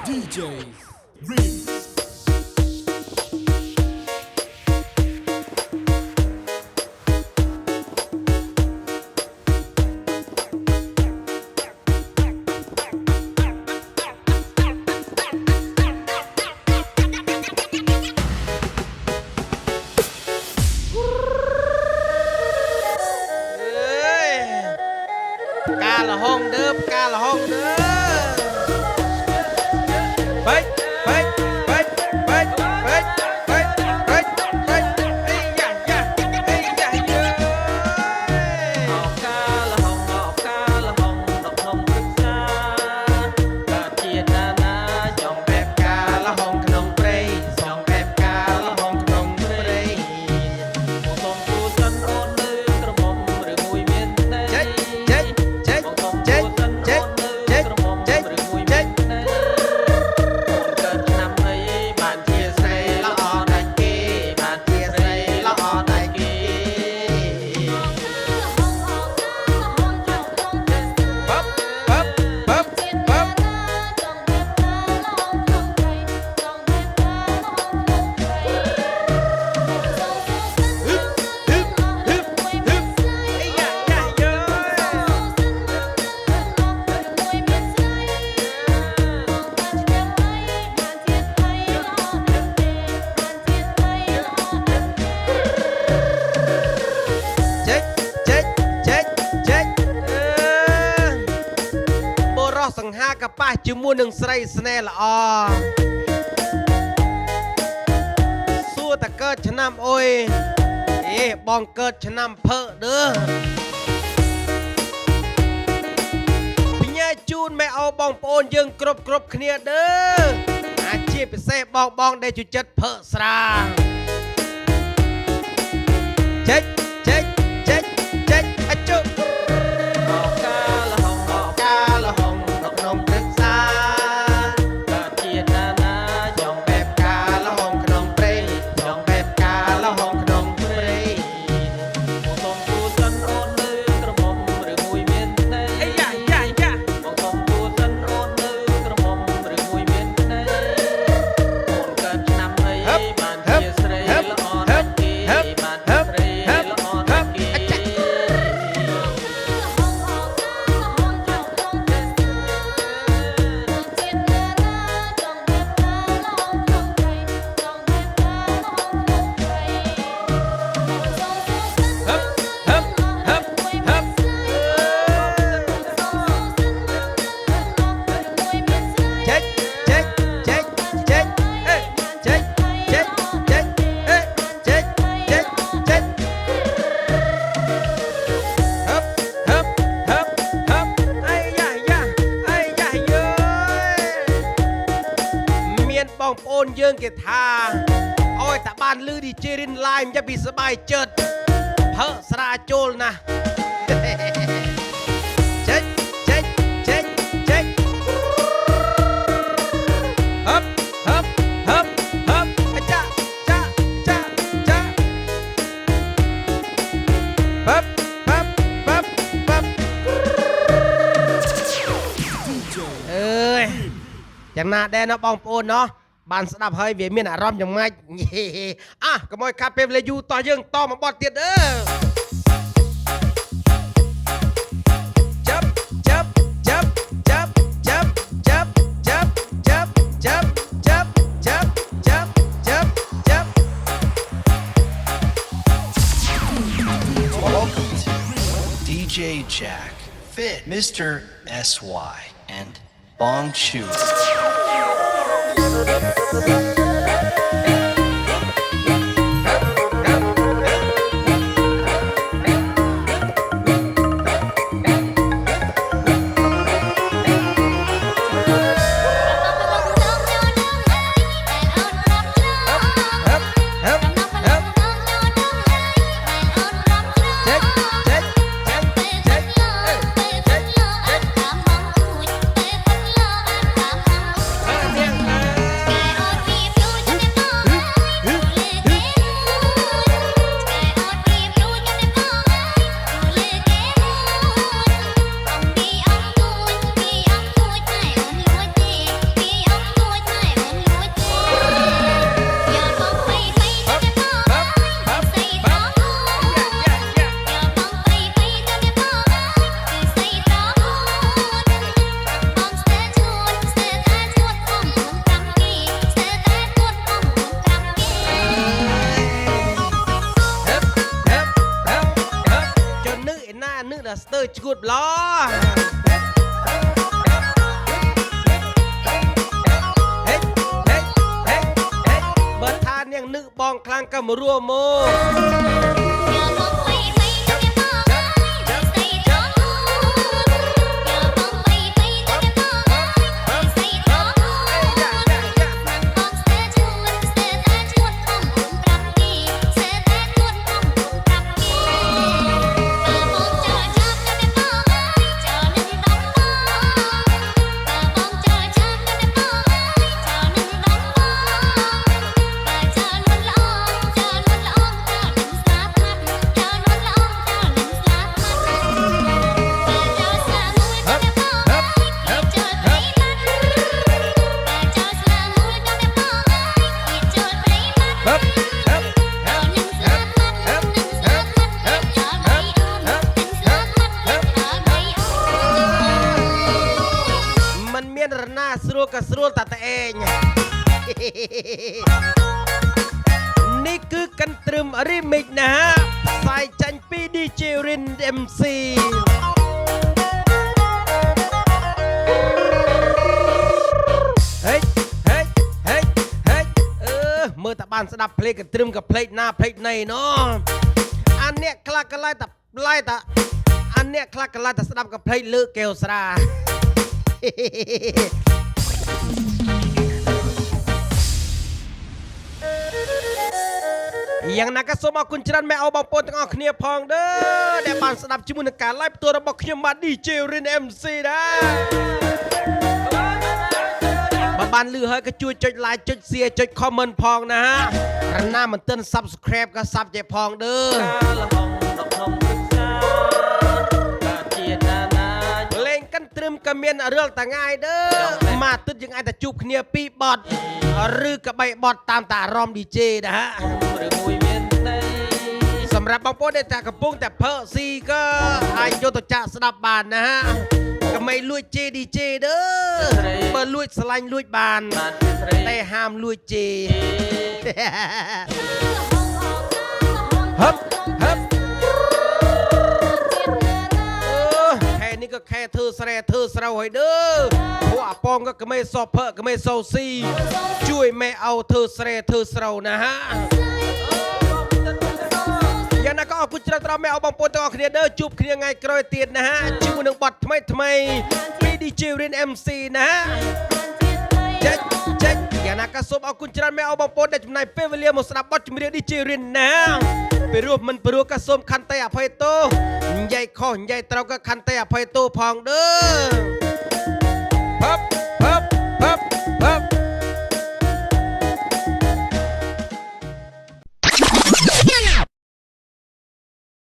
DJs Remix កាលហងដើបកាលហងដើបបែកបែកបែកបែកបែកបែកបែកបែកអីយ៉ាយ៉ាអីយ៉ាយើអោកាលហងអោកាលហងដកក្នុងព្រឹក្សាកើតជាណានាចង់បែបកាលហងក្នុងព្រៃចង់បែបកាលហងក្នុងព្រៃមកសុំគូសិនអូនលើក្រមុំឬមួយមានតែចេញចេញចេញចេញចេញចេញចេញចេញឆ្នាំអីបានជាស្រីល្អដាច់គេបានជាស្រីល្អដាច់គេបបបបបបបសង្ហាកប៉ះជាមួយនឹងស្រីស្នេហ៍ល្អសួរតែកើតឆ្នាំអុយបងកើតឆ្នាំភើដឺបញ្ញាជូនម៉ែអូបងប្អូនយើងគ្រប់គ្នាដឺអាជាពិសេសបងដែលជួយចិត្តភើស្រាចេញចេញចេញចេញអជុបងប្អូនយើងគេថាអោយតាបានលឺ DJ រិន live យ៉ាពីសបាយចិត្តភើស្រាចូលណាស់ចេញចេញចេញចេញហឹបហឹបហឹបហឹបចាចាចាចាហឹបហឹបហឹបហឹបអើយយ៉ាងណាដែរណាបងប្អូនណោះបានស្ដាប់ហើយវាមានអារម្មណ៍យ៉ាងម៉េចកុំឲ្យខាត់ពេលវេលាយូរតោះយើងតមកបត់ទៀតចាប់ចាប់ចាប់ចាប់ចាប់ចាប់ចាប់ចាប់ចាប់ចាប់ចាប់ចាប់ចាប់ចាប់ Welcome to DJ Jack, Fit, Mr. SY, and Bong Chu. ឈួតឡបើថានាងនឹកបងខ្លាំងក៏មករួមមកស្រួលក៏ស្រួលតែតែឯងនេះគឺកន្ទ្រឹម remix ណាផ្សាយចាញ់ពី DJ Rin MC ហេមើលតែបានស្ដាប់ភ្លេងកន្ទ្រឹមក៏ភ្លេចណាភ្លេចណីណោះអានេះខ្លះក៏ឡាយតែអានេះខ្លះក៏ឡាយតែស្ដាប់ក៏ភ្លេចលើកកែវស្រាយ៉ាងណាក៏សូមអរគុណច្រើនម៉ែអូបងប្អូនទាំងអស់គ្នាផងด้ដែលបានស្ដាប់ជាមួយនឹងការ live ផ្ទាល់របស់ខ្ញុំបាទ DJ Rin MC ដែរបើបានលឺហើយក៏ជួយចុច like ចុច share ចុច comment ផងណារណាមិនទាន់ subscribe ក៏ sub ចេះផងด้លេងកន្ទ្រឹមក៏មានរឿលតែងាយด้មួយអាទិត្យយើងអាចតែជួបគ្នា2បទឬក៏3បទតាមតាអារម្មណ៍ DJ ណាឬមួយមានតែសម្រាប់បងប្អូនដែលតែកំពុងតែភើស៊ីក៏អាចយកទៅចាក់ស្ដាប់បានណាកុំឲ្យលួច DJ ด้បើលួចស្រឡាញ់លួចបានតែហាមលួច J ហឹបនេះក៏ខែធ្វើស្រែធ្វើស្រូវហើយពួកអាប៉ងក៏ក្មេសភើក្មេសូស៊ីជួយម៉ែអូធ្វើស្រែធ្វើស្រូវណាយ៉ាងណាក៏អរគុណច្រើនដល់ម៉ែអូបងប្អូនទាំងអស់គ្នាជួបគ្នាថ្ងៃក្រោយទៀតណាជាមួយនឹងបទថ្មីពី DJ Rin MC ណាចេញយ៉ាងណាក៏សូមអរគុណច្រើនម៉ែអូបងប្អូនដែលចំណាយពេលវេលាមកស្ដាប់បទចម្រៀង DJ Rin ណាពីរោះមិនព្រោះក៏សូមខន្តីអភ័យទោសនិយាយខុសនិយាយត្រូវក៏ខន្តីអភ័យទោសផង